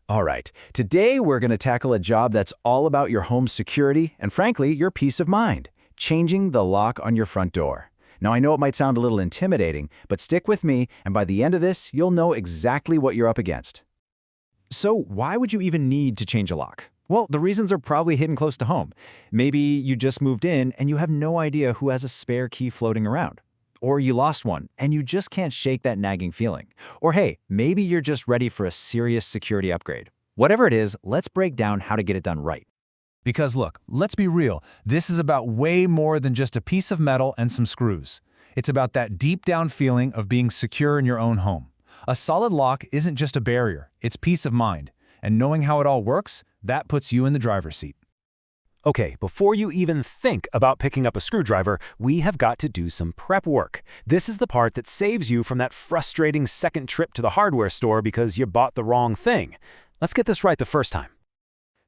All right, today we're going to tackle a job that's all about your home's security and, frankly, your peace of mind, changing the lock on your front door. Now, I know it might sound a little intimidating, but stick with me, and by the end of this, you'll know exactly what you're up against. So, why would you even need to change a lock? Well, the reasons are probably hidden close to home. Maybe you just moved in and you have no idea who has a spare key floating around. Or you lost one and you just can't shake that nagging feeling. Or hey, maybe you're just ready for a serious security upgrade. Whatever it is, let's break down how to get it done right. Because look, let's be real, this is about way more than just a piece of metal and some screws. It's about that deep down feeling of being secure in your own home. A solid lock isn't just a barrier, it's peace of mind. And knowing how it all works, that puts you in the driver's seat. Okay, before you even think about picking up a screwdriver, we have got to do some prep work. This is the part that saves you from that frustrating second trip to the hardware store because you bought the wrong thing. Let's get this right the first time.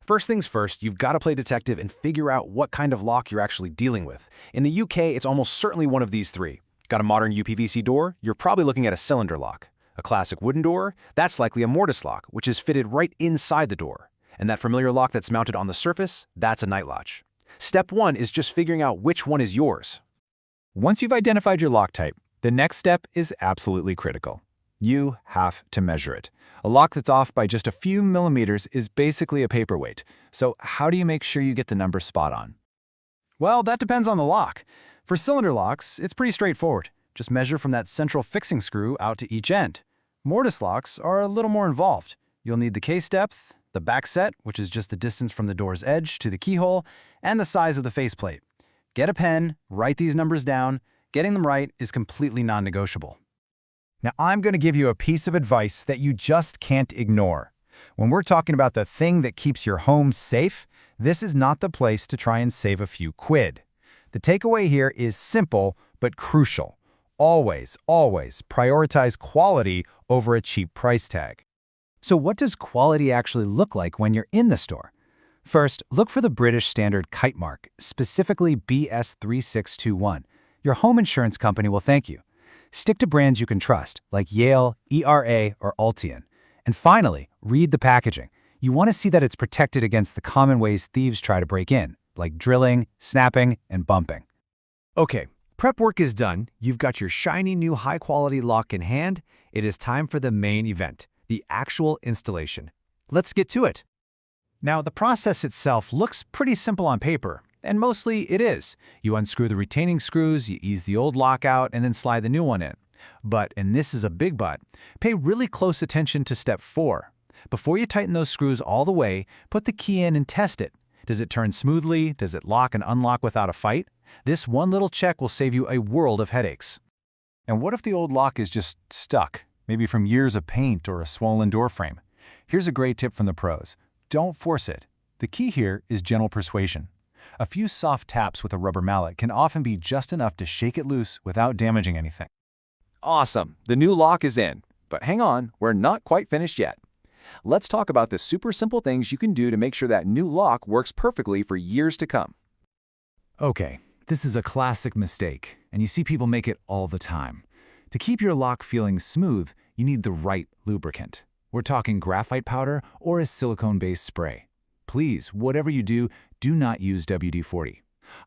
First things first, you've got to play detective and figure out what kind of lock you're actually dealing with. In the UK, it's almost certainly one of these three. Got a modern UPVC door? You're probably looking at a cylinder lock. A classic wooden door? That's likely a mortise lock, which is fitted right inside the door. And that familiar lock that's mounted on the surface? That's a night latch. Step one is just figuring out which one is yours. Once you've identified your lock type, the next step is absolutely critical. You have to measure it. A lock that's off by just a few millimeters is basically a paperweight. So how do you make sure you get the number spot on? Well, that depends on the lock. For cylinder locks, it's pretty straightforward. Just measure from that central fixing screw out to each end. Mortise locks are a little more involved. You'll need the case depth, the back set, which is just the distance from the door's edge to the keyhole, and the size of the faceplate. Get a pen, write these numbers down. Getting them right is completely non-negotiable. Now, I'm going to give you a piece of advice that you just can't ignore. When we're talking about the thing that keeps your home safe, this is not the place to try and save a few quid. The takeaway here is simple but crucial. Always, always prioritize quality over a cheap price tag. So what does quality actually look like when you're in the store? First, look for the British standard kite mark, specifically BS3621. Your home insurance company will thank you. Stick to brands you can trust, like Yale, ERA, or Altian. And finally, read the packaging. You want to see that it's protected against the common ways thieves try to break in, like drilling, snapping, and bumping. Okay, prep work is done. You've got your shiny new high-quality lock in hand. It is time for the main event, the actual installation. Let's get to it. Now, the process itself looks pretty simple on paper, and mostly it is. You unscrew the retaining screws, you ease the old lock out, and then slide the new one in. But, and this is a big but, pay really close attention to step 4. Before you tighten those screws all the way, put the key in and test it. Does it turn smoothly? Does it lock and unlock without a fight? This one little check will save you a world of headaches. And what if the old lock is just stuck, maybe from years of paint or a swollen door frame? Here's a great tip from the pros. Don't force it. The key here is gentle persuasion. A few soft taps with a rubber mallet can often be just enough to shake it loose without damaging anything. Awesome! The new lock is in. But hang on, we're not quite finished yet. Let's talk about the super simple things you can do to make sure that new lock works perfectly for years to come. Okay, this is a classic mistake, and you see people make it all the time. To keep your lock feeling smooth, you need the right lubricant. We're talking graphite powder or a silicone-based spray. Please, whatever you do, do not use WD-40.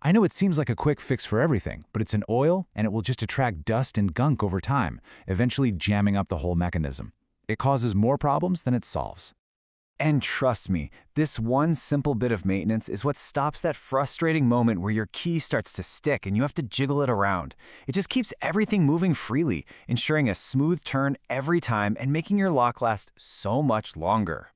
I know it seems like a quick fix for everything, but it's an oil and it will just attract dust and gunk over time, eventually jamming up the whole mechanism. It causes more problems than it solves. And trust me, this one simple bit of maintenance is what stops that frustrating moment where your key starts to stick and you have to jiggle it around. It just keeps everything moving freely, ensuring a smooth turn every time and making your lock last so much longer.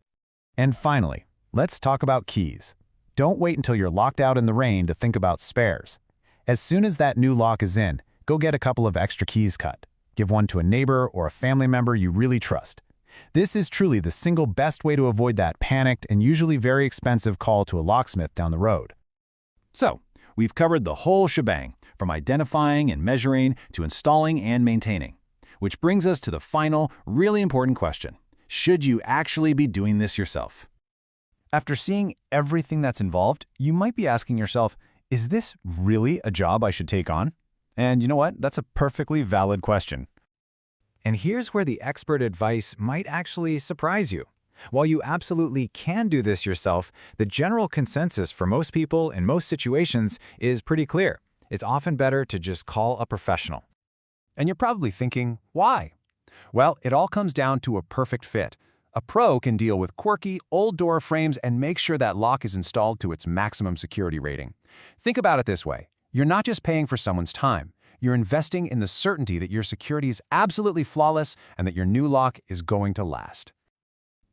And finally, let's talk about keys. Don't wait until you're locked out in the rain to think about spares. As soon as that new lock is in, go get a couple of extra keys cut. Give one to a neighbor or a family member you really trust. This is truly the single best way to avoid that panicked and usually very expensive call to a locksmith down the road. So, we've covered the whole shebang, from identifying and measuring to installing and maintaining. Which brings us to the final, really important question. Should you actually be doing this yourself? After seeing everything that's involved, you might be asking yourself, is this really a job I should take on? And you know what? That's a perfectly valid question. And here's where the expert advice might actually surprise you. While you absolutely can do this yourself, the general consensus for most people in most situations is pretty clear. It's often better to just call a professional. And you're probably thinking, why? Well, it all comes down to a perfect fit. A pro can deal with quirky, old door frames and make sure that lock is installed to its maximum security rating. Think about it this way. You're not just paying for someone's time. You're investing in the certainty that your security is absolutely flawless and that your new lock is going to last.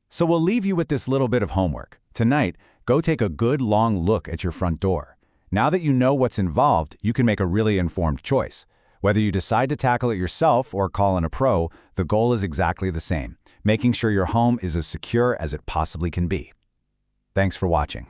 So we'll leave you with this little bit of homework. Tonight, go take a good long look at your front door. Now that you know what's involved, you can make a really informed choice. Whether you decide to tackle it yourself or call in a pro, the goal is exactly the same, making sure your home is as secure as it possibly can be. Thanks for watching.